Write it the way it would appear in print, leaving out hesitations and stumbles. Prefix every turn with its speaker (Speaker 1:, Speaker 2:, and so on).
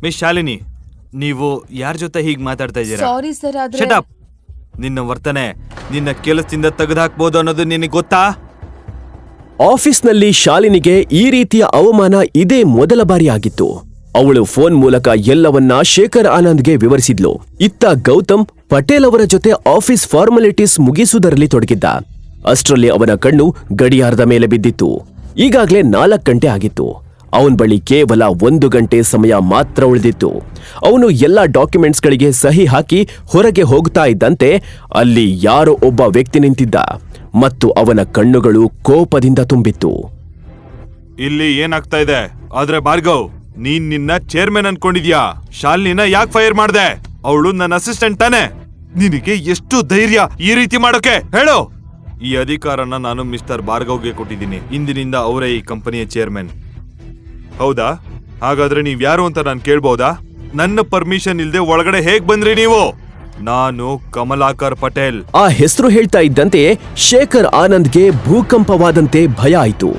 Speaker 1: Miss Shalini, ನೀವು ಯಾರ ಜೊತೆ ಹೀಗೆ ಮಾತಾಡ್ತಾ ಇದ್ದೀರಾ?
Speaker 2: ಸಾರಿ ಸರ್, ಆದ್ರೆ
Speaker 1: ಶಟ್ ಅಪ್. ನಿನ್ನ ವರ್ತನೆ ನಿನ್ನ ಕೆಲಸದಿಂದ ತೆಗೆದುಹಾಕ್ಬೋದು ಅನ್ನೋದು ನಿನಗೆ ಗೊತ್ತಾ?
Speaker 3: ಆಫೀಸ್ನಲ್ಲಿ ಶಾಲಿನಿಗೆ ಈ ರೀತಿಯ ಅವಮಾನ ಇದೇ ಮೊದಲ ಬಾರಿ ಆಗಿತ್ತು. ಅವಳು ಫೋನ್ ಮೂಲಕ ಎಲ್ಲವನ್ನ ಶೇಖರ್ ಆನಂದ್ಗೆ ವಿವರಿಸಿದ್ಲು. ಇತ್ತ ಗೌತಮ್ ಪಟೇಲ್ ಅವರ ಜೊತೆ ಆಫೀಸ್ ಫಾರ್ಮಾಲಿಟೀಸ್ ಮುಗಿಸುವುದರಲ್ಲಿ ತೊಡಗಿದ್ದ. ಅಷ್ಟರಲ್ಲಿ ಅವನ ಕಣ್ಣು ಗಡಿಯಾರದ ಮೇಲೆ ಬಿದ್ದಿತ್ತು. ಈಗಾಗಲೇ 4 ಗಂಟೆ ಆಗಿತ್ತು. ಅವನ ಬಳಿ ಕೇವಲ 1 ಗಂಟೆ ಸಮಯ ಮಾತ್ರ ಉಳಿದಿತ್ತು. ಅವನು ಎಲ್ಲಾ ಡಾಕ್ಯುಮೆಂಟ್ಸ್ಗಳಿಗೆ ಸಹಿ ಹಾಕಿ ಹೊರಗೆ ಹೋಗ್ತಾ ಇದ್ದಂತೆ ಅಲ್ಲಿ ಯಾರೋ ಒಬ್ಬ ವ್ಯಕ್ತಿ ನಿಂತಿದ್ದ ಮತ್ತು ಅವನ ಕಣ್ಣುಗಳು ಕೋಪದಿಂದ ತುಂಬಿತ್ತು.
Speaker 1: ಇಲ್ಲಿ ಏನಾಗ್ತಾ ಇದೆ? ಆದ್ರೆ ಭಾರ್ಗವ್, ನೀನ್ ನಿನ್ನ ಚೇರ್ಮನ್ ಅನ್ಕೊಂಡಿದ್ಯಾ? ಶಾಲಿನಿನ ಯಾಕೆ ಫೈರ್ ಮಾಡ್ದೆ? ಅವಳು ನನ್ನ ಅಸಿಸ್ಟೆಂಟ್ ತಾನೆ. ನಿನಗೆ ಎಷ್ಟು ಧೈರ್ಯ ಈ ರೀತಿ ಮಾಡೋಕೆ? ಹೇಳು. ಈ ಅಧಿಕಾರನ ನಾನು ಮಿಸ್ಟರ್ ಭಾರ್ಗವ್ಗೆ ಕೊಟ್ಟಿದ್ದೀನಿ. ಇಂದಿನಿಂದ ಅವರೇ ಈ ಕಂಪನಿಯ ಚೇರ್ಮನ್. ಹೌದಾ? ಹಾಗಾದ್ರೆ ನೀವ್ ಯಾರು ಅಂತ ನಾನು ಕೇಳ್ಬಹುದಾ? ನನ್ನ ಪರ್ಮಿಷನ್ ಇಲ್ದೆ ಒಳಗಡೆ ಹೇಗ್ ಬಂದ್ರಿ ನೀವು? ನಾನು ಕಮಲಾಕರ್ ಪಟೇಲ್.
Speaker 3: ಆ ಹೆಸರು ಹೇಳ್ತಾ ಇದ್ದಂತೆ ಶೇಖರ್ ಆನಂದ್ಗೆ ಭೂಕಂಪವಾದಂತೆ ಭಯ ಆಯಿತು.